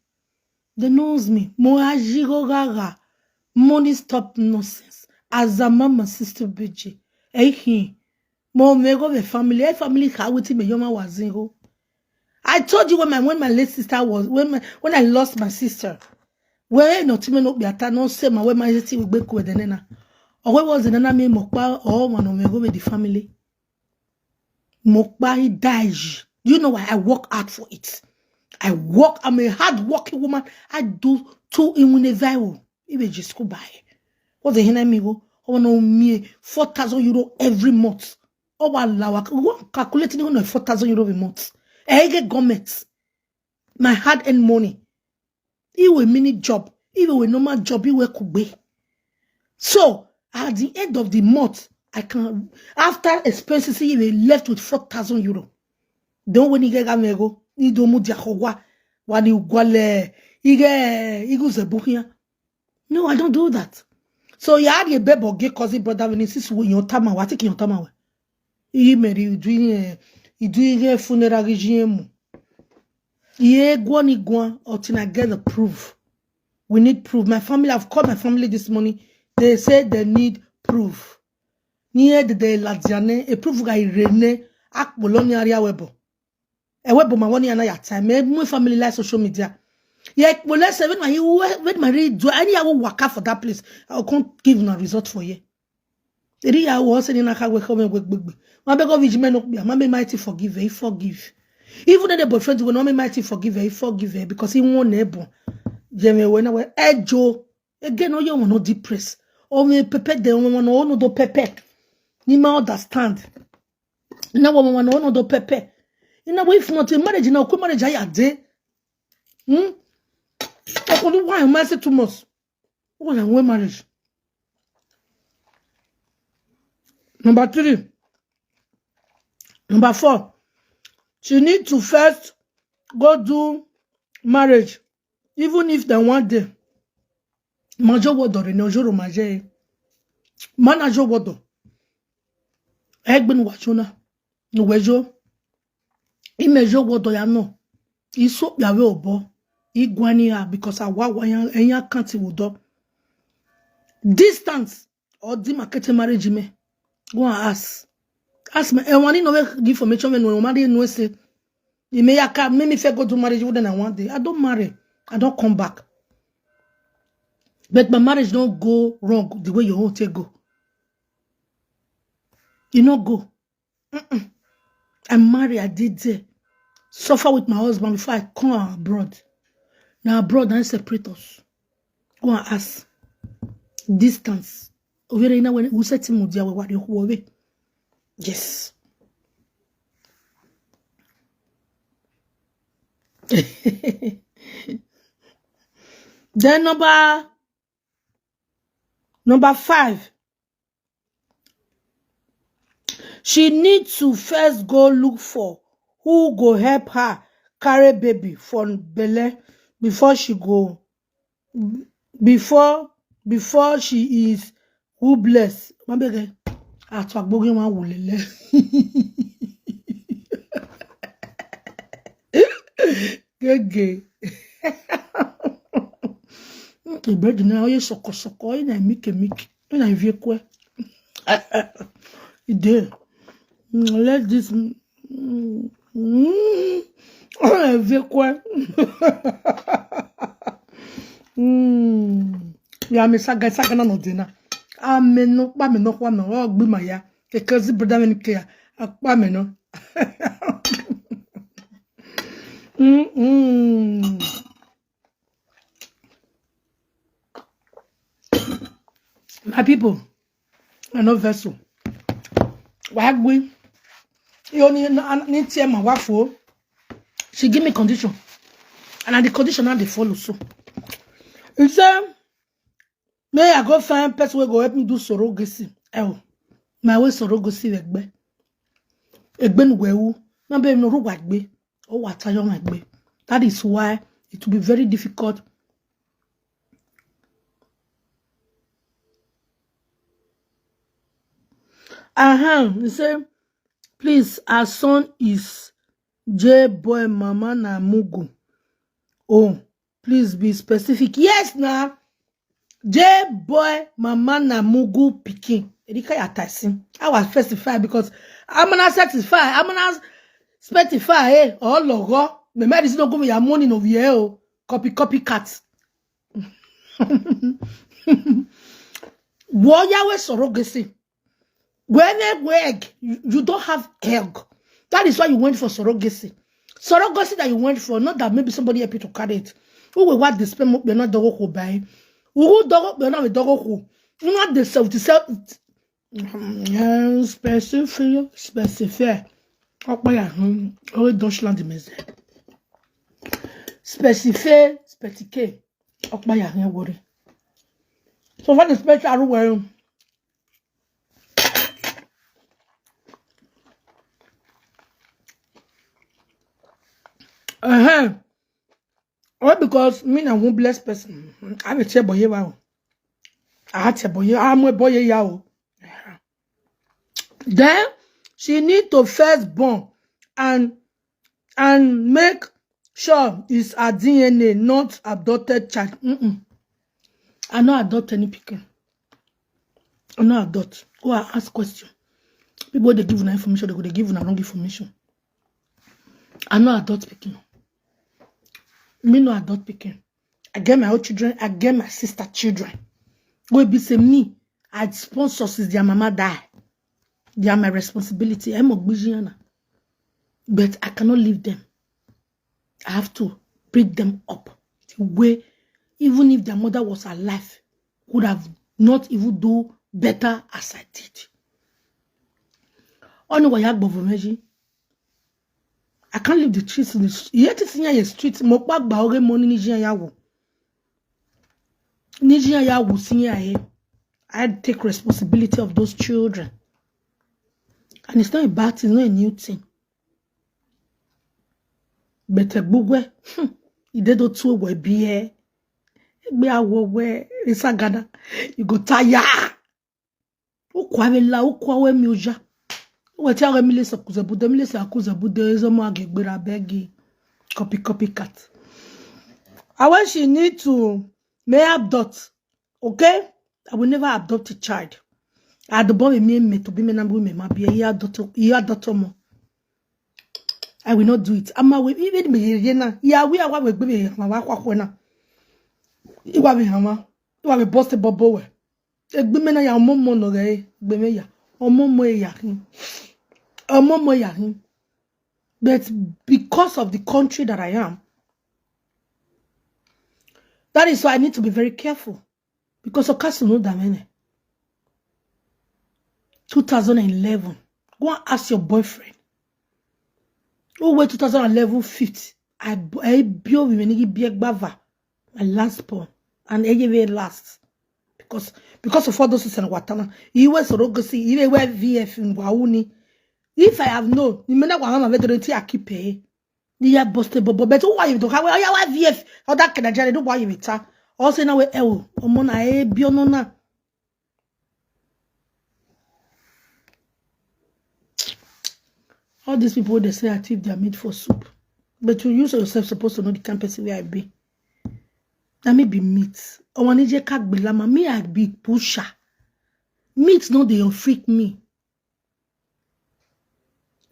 They knows me. Money stop nonsense. As a mama sister Beji. Hey, Mo mego the family. Hey, family how with me yoma was zingo. I told you when my late sister was when I lost my sister. Where not even up the no say my when my sister will be with the nana. Or where was the nana me mokba or one of with the family. Mokba dies. You know why I work hard for it. I'm a hard working woman. I do 2 in one viral. Even just go buy. What's the henna me go? Oh no me 4,000 euro every month. Oh wow, calculating on 4,000 euro a month. I get government. My hard-earned money. Even a mini job, even a normal job, you work be. So at the end of the month, I can after expenses you left with 4,000 euro. Don't when you get go, you don't move your when you go you go here. No, I don't do that. So you had a baby or gay cousin brother when this when your time what take your time away. You doing a funeral regime. Yeah, go until I get the proof. We need proof. My family, I've called my family this morning. They say they need proof. Near the Ladiane, a proof guy Rene, Ak Bologna area webo. A webo my one year time. My family like social media. Yeah, well, let's say when my read do any other worker for that place, I can't give no result for you. The real I was saying I can't wake up and wake. My beg of Vijman, my mighty forgive, he forgive. Even the boyfriend will not mighty forgive her, he forgive her because he won't able. Jemmy, when I were Joe again, no, you will not depress. Or me pepe, the woman, no, do pepe. You may understand. No woman, no, do pepe. You know, if not in marriage, you know, come marriage, I had day. I could why am I say too much? When I went marriage. Number 3. Number 4. She need to first go do marriage, even if they want day. Majo wodo re no joro maje. Manajo wodo. Egbin wachona. No wejo. Imejo wodo ya no. Iso yawe obo. Igwani ya because awa enya kanti wodo. Distance or di market marriage me. Go and ask. Ask me. And one no give information when no marry no say. You may make me fair go to marriage within a 1 day. I don't marry. I don't come back. But my marriage don't go wrong the way your own take go. You not go. I'm married. I did suffer with my husband before I come abroad. Now abroad and separate us. Go and ask. Distance. Yes. Then number 5. She needs to first go look for who go help her carry baby from belle before she go before she is who bless. Atwa gbogi wa wulele. Gege. Ibedi na oye soko ina mike ina vie kwe. Ide. Let this vie kwe. Ya me saga na no dina. Ameno pa me no kwa me o gbe ma ya. Because brother me ke pa me no. My people, I know vessel. Why we? You only need to my wife. She give me condition, and the condition now they follow. So, he said, may I go find person who go help me do surrogacy? Oh, my way surrogacy egbe. Egbe nwewu. Na be no ruwa egbe. Oh, what are you egbe? That is why it will be very difficult. He said, please, our son is J-boy mama na mugu. Oh, please be specific. Yes, now. J-boy mama na mugu pikin. Erika ya tasin. I was specified because I'm gonna satisfy. I'm gonna specify. Oh, logo. Me medicine no go me your money no here. Copycat. Warrior we surrogacy. When egg, you don't have egg. That is why you went for surrogacy. Surrogacy that you went for, not that maybe somebody help you to carry it. Who will what the sperm you're not dog who buy? Who dog you're not a dog who? Not the specific. Oh yeah, oh Deutschland is specific. Oh yeah, worry. So what is special where? Well, because me na one blessed person. I'm a boy. Wow. I had boy. I'm a boy. Yao. Then she need to first born and make sure it's a DNA, not adopted child. I not adopt any pikin. I not adopt. Go and ask question. People they give you information, they go they give you wrong information. I not adopt pikin. Me no adult pikin. I get my own children. I get my sister children. Go be say me. I sponsor since their mama die. They are my responsibility. I'm a bujiana. But I cannot leave them. I have to bring them up the way, even if their mother was alive, would have not even do better as I did. Only I can't leave the streets in the street. Yet it's in the streets. Mokbak baore money Nigerian yawo. Nigerian yawo senior here. I take responsibility of those children. And it's not a bad thing, it's not a new thing. But a bugwe, you did not two way be here. Be a where it's a gana. You go tire. Ukwavela, ukwawe muja. Whatever millis akuza bude, millis akuza bude, is a market, but I beg you. Copycat. I want she need to may adopt. Okay? I will never adopt a child. I the boy me to be me number me ma be a adopt more. I will not do it. I'm away even me na. Yeah, we are what we ma wa kwa na. Iwa be hama. Iwa be boss bobo we. Egbe me na ya momo no re, egbe me ya. Omomo ya hin. Omomo ya hin. But because of the country that I am, that is why I need to be very careful. Because of castle no damene. 2011. Go and ask your boyfriend. Oh, wait, 2011 5th. I built with me bava, my last born, and I last. Because of all those things in Watana. You were surrogacy, you were VF in Wauni. If I have known, you may not want to veteran I keep pay. You are busted, but why you do? How are you VF? Or that can I do why you return? Also, now we're Omona, Bionona. All these people, they say I thief their meat for soup. But you yourself supposed to know the kind of person where I be. That may be meat. Or when you can't be lama, me I be pusher. Meat no they freak me.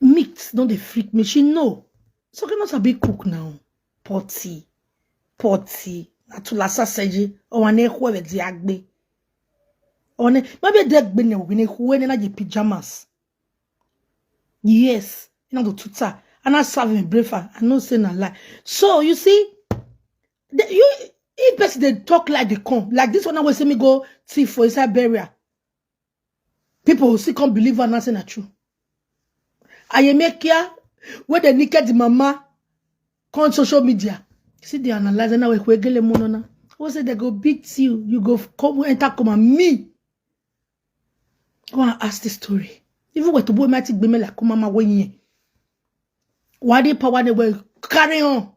Meat no they freak me. She know. So can not a big cook now. Potty. Atula sausage. Or when they who the agbe. Or maybe they agbe when they who na the pajamas. Yes. You know the tuta. And I serve him breakfast. I know say na lie. So you see, if person they talk like they come, like this one I will say me go thief for inside burial. People will still can't believe and say not true. I make here where the naked mama on social media. See they analyze now we get mono na. Who say they go beat you? You go come enter come and me. I want to ask the story. Even with the boy might be me like come mama when why they power they will carry on.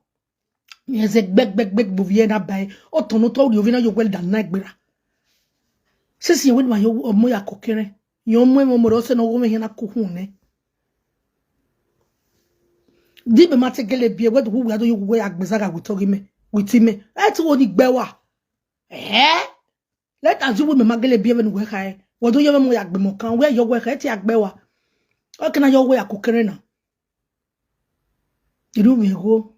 Yes, a beg boviena by or tono told you you well than night bera. Says you win my moya cockere. Your momorosa no woman in a cocoon. Deep matter gele be what who do you wear Agbazaga with him. That's what it bewa. Eh? Let us do with Magale be even work high. What do you ever yak bemokan where your work at Yakbewa? How can I your way a cookerena? You do me go.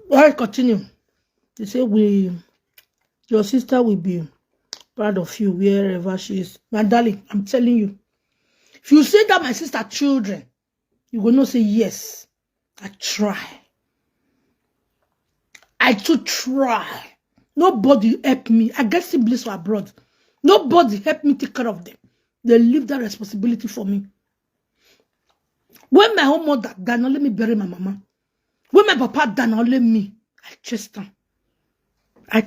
Let's continue. They say your sister will be proud of you wherever she is. My darling, I'm telling you. If you say that my sister children, you will not say yes. I try. I too try. Nobody help me. I get siblings for abroad. Nobody help me take care of them. They leave that responsibility for me. When my own mother died, not let me bury my mama. When my papa died, not let me. I chest them. I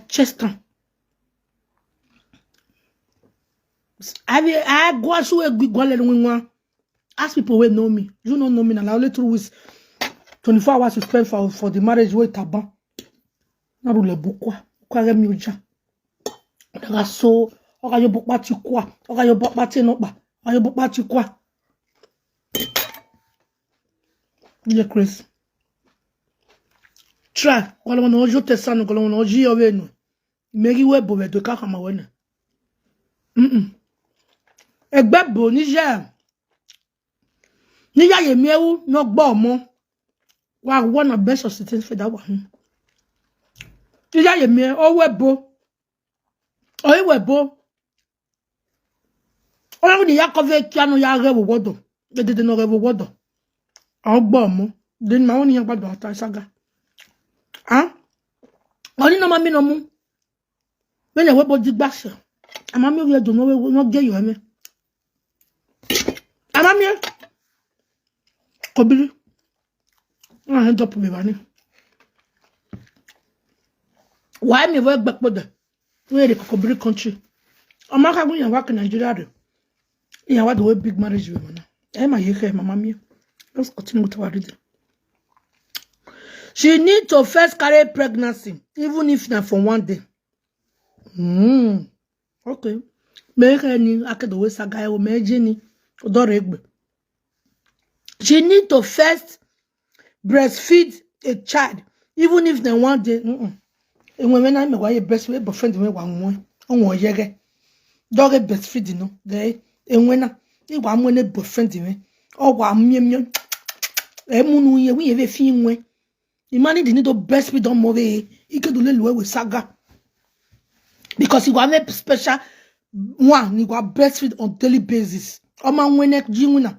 go so a good one. Ask people who know me. You don't know me now. Only through with 24 hours to spend for the marriage with taban. Na rule bukwa. Kwa re miuja. Daga so. Oka yo bukwa ti kwa. Oka yo bukwa ti nokba. Oka yo bukwa ti kwa. Yeah, Chris. Try. Wala wana ojo tesano. Wala wana oji yowe no. Meri we bobe de kaka ma wene. Egbebo Niger. Niger ye miewu no gbo mo. Wa one of best of citizens for that one. Niger ye mie o webo. O ye webo. O ni yakove kiano ya rewo wodo. Dede no rewo wodo. O gbo mo. Den ma oni yan gbado ata saga. Ah? Oni no mami no mu. Bene webo digbase. Amami we do no ge yo me. Amami kobiri. Na hand up me bani. Why me work back border? We the kobiri country. Amaka go yan work in Nigeria do. Ya wa do big marriage we man. E ma yeke mama mi. Let's continue with our reading. She need to first carry pregnancy, even if not for one day. Okay. She need to first breastfeed a child, even if they one day. And when I make breastfeed, but friend me one yege. Dog breastfeed no. They and when I want a boyfriend me. Oh, me. Emunu ye we have fin we. Imani the need to breastfeed on move. He could do little with saga. Because he want a special one, he got breastfeed on daily basis. O man wene jiwina.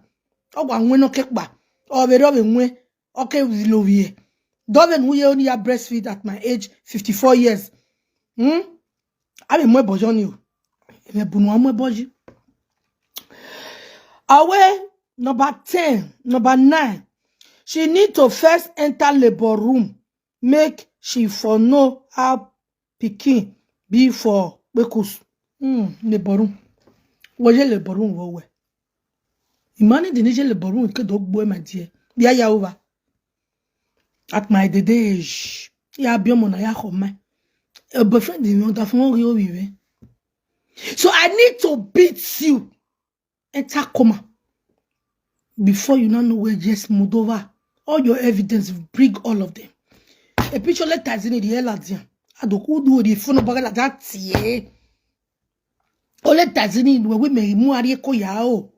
O wa weno kekba. O very we okay with lovie. Doven we only have breastfeed at my age 54 years. I be more bojon you. Me bunu mo boji. Away number 10, number 9. She need to first enter labor room. Make she for know how pikin be for bekus. Labor room. Woje labor room wowe. Imani the nije labor room ke dog boy my dear. Bia ya over. At my age. Ya biomo na ya khoma. A boyfriend in your phone. So I need to beat you. enter coma. Before you now know where just moved over. All your evidence, bring all of them. A picture letter is in the hell at them. I don't do the phone about that. Yeah. All letters in it where we may move a ko yao.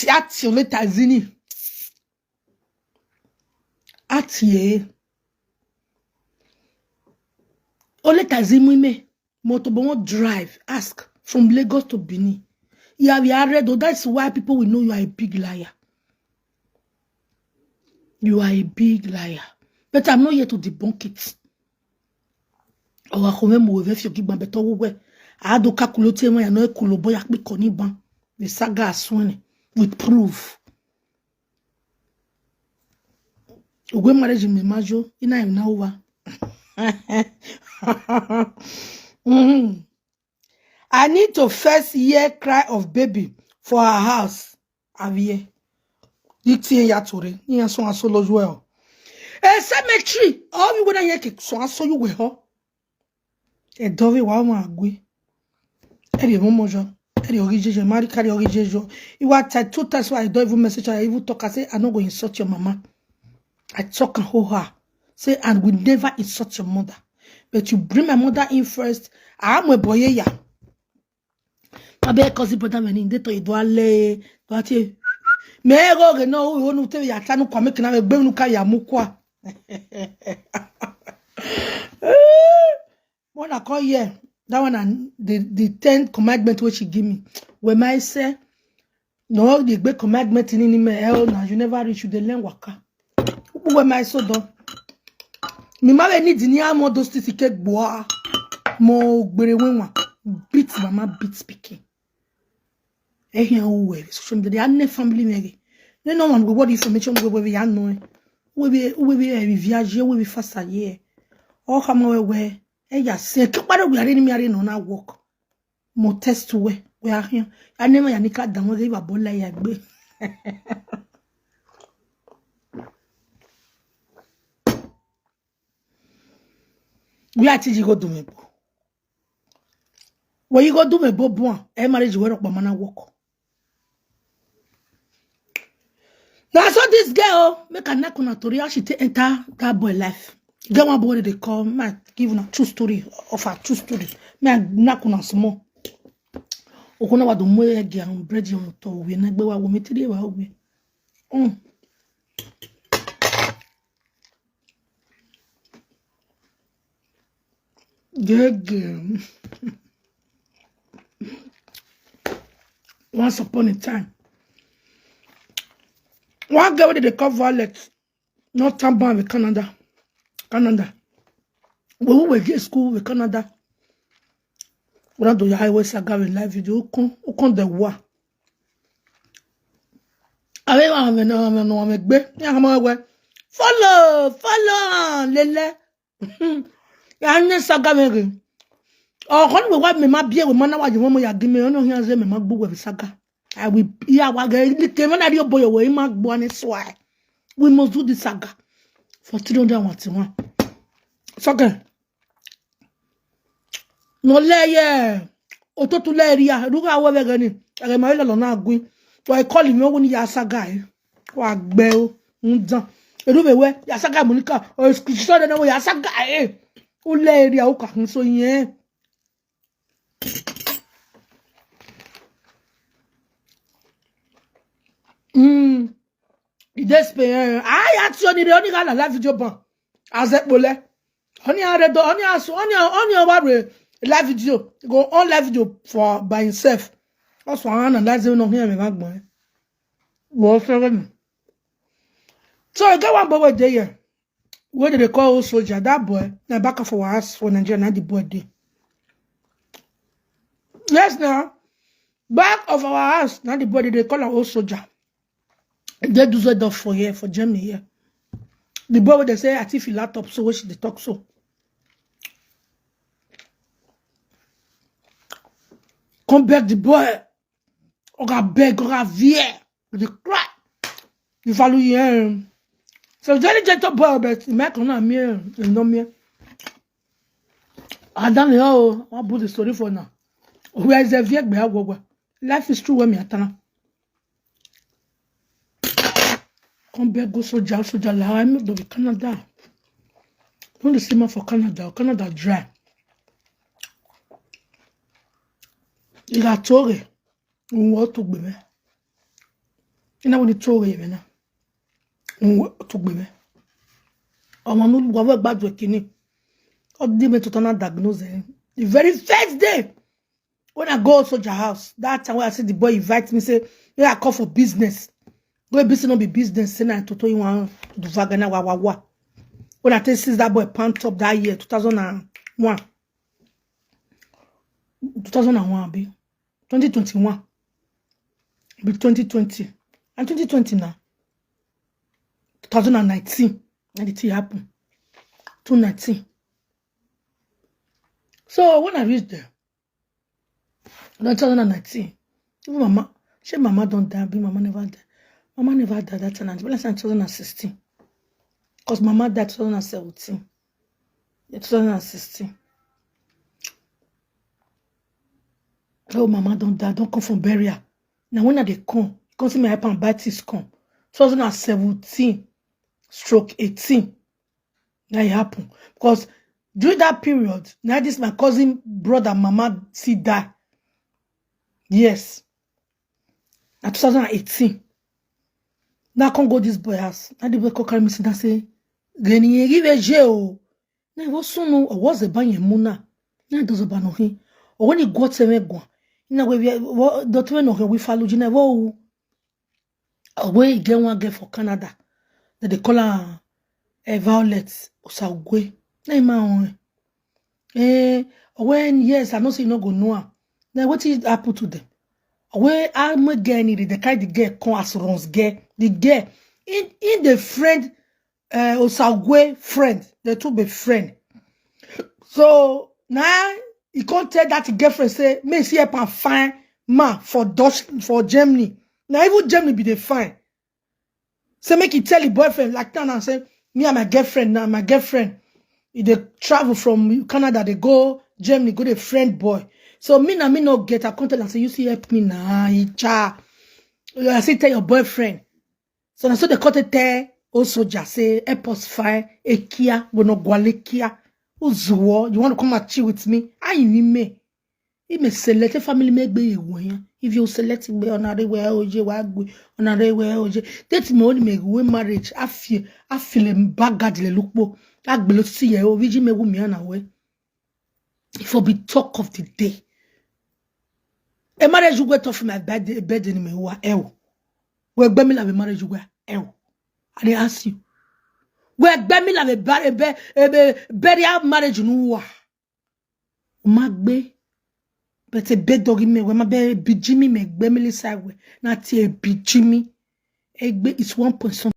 At your letters in it. At ye. All letters in me. Motobomo drive. Ask from Lagos to Benin. You have read, oh, that's why people will know you are a big liar. You are a big liar. But I'm not here to debunk it. Oh, I remember if you give me better way. I had to calculate when I know Kulobo yak be koniban. The saga aswene with proof. Uwe marriage me majo ina im na over. I need to first hear cry of baby for her house. Avie. Dictie yatore. Ni aso aso lojwell. A cemetery. All you gonna hear so aso you we a dove wa mo agwe. Eri momojo. Eri orijeje mari carry orijejo. You were 2 times why I don't even message her. I even talk. I say I'm not going to insult your mama. I talk and hold her. Say and we never insult your mother. But you bring my mother in first. I'm a boy ya. Abe cause brother when in to idwale twati me go no we wonu te ya tanu kwa make na me gbenu ka ya mukwa when I call here that one and the 10th commandment which she give me when I say no the big commandment in me hell now you never reach you the learn waka when I so do me ma we need ni am those certificate boa mo gbere wenwa beat mama beat speaking. Here we social media and family me. No one will what information we are know. We be viager we be fast a year. All come we ya say kebara we are in me are no na work. Mo test we are here. I never ya nika dan we give abola ya gbe. We are teaching go do me. When you go do me bon, marriage we rock mama na work. Now I saw this girl make a knock on a story how she enter that boy life. Get one boy they call me give a true story of a true story. Me knock on a small. Okuna wa do mo ege an bread on to we na gbe wa wo metiri wa we. Gege. Once upon a time. One girl they call Violet, not Tampa with Canada. When we were in school with Canada, we do the highway saga with live video. Ukon the war. Follow, lele. Ya saga meri. Oh, when we want me ma bien we mana wa je mo ya give me ono hian ze me ma gbo we saga. I will yeah wa ga when I boy we ma gbo ani swai. We must do this saga for 301. Saga. No leye. Ototu le ria. Ruga we be gani. Ere ma ile lo na agun. So I call him woni ya saga e. Wa gbe o ndan. Eru be we ya saga monica o so de na we ya saga e. O le ria o ka hun so yen. Despair. I actually the only guy live video ban. As it bole. Only live video. Go on live video for by himself. That's one and that's no here me back boy. What seven. So I got one boy there. What did they call old soldier? That boy na back for us for Nigeria na the boy there. Yes now. Back of our house, now the body they call an old soldier. They do that for here, for Germany here. The boy they say, I think he laptop, so what they talk so. Come back the boy. On got beg, on got vieux. They cry. You follow here. So very gentle boy, but the man on me, no me. I don't know. I'll put the story for now. Where is the vieux? Life is true when me atana. Come back go soldier la I moved to Canada. Don't the same for Canada. Canada dry. Il a toré. On to be me. You know when it toré me na. On to be me. On manu wa bad working. Or did me to turn diagnose. The very first day when I go to soldier house, that time when I see the boy invite me, say, yeah, I call for business. Go business not be business, say na to you want to do vagana wa. When I tell since that boy pant up that year, 2001. 2001 be 2021. Be 2020. And 2020 now. 2019. And the thing happened. 2019. So when I reached there, 2019, even mama, she mama don't die, be mama never died. Mama never died that time. But let's say 2016. Because mama died 2017. Yeah, 2016. Oh, mama don't die, don't come from burial. Now when they come see me help and Baptist come. 2017 stroke 18. Now it happened. Because during that period, now this my cousin brother mama see die. Yes. Now 2018. Now I can't go this boy house. Now the boy come carry me sit and say, Geni give a jail. Now it was so no or was a bany muna. Now it does a ban him. Or when he got to me go. Now we don't know we follow you never away get one girl for Canada. That they call her Violet Osagwe. Now my when yes, I know say you no go know her. Now what is happen to them? Where I'm again they carry the girl come as runs girl. The girl in the friend Osagwe friend. They two be friend. So now you can't tell that girlfriend say me see help and find man for Dutch for Germany. Now even Germany be the fine. So make it tell the boyfriend like that and say me and my girlfriend now my girlfriend. If they travel from Canada, they go Germany, go the friend boy. So me no get a contact and say, you see help me now, I say tell your boyfriend. So now so they cut it there, also just say, help us find a kia, we no gwale kia. Uzuo, you want to come and chill with me? I me. If me select a family make be you. If you select me on a way OJ, on a way OJ, that's me only make we marriage. I feel bagad le look bo. I below see you, Vigi me woman on away. If I be talk of the day. A marriage you went off my bed in me who are ill. Where Bemil have a marriage you were ill. And they ask you. Where Bemil have a burial marriage you are. Magbe. But a bed dog in me, when my baby Jimmy make Bemil side way. Not a big Jimmy. Egbe is 1 point something.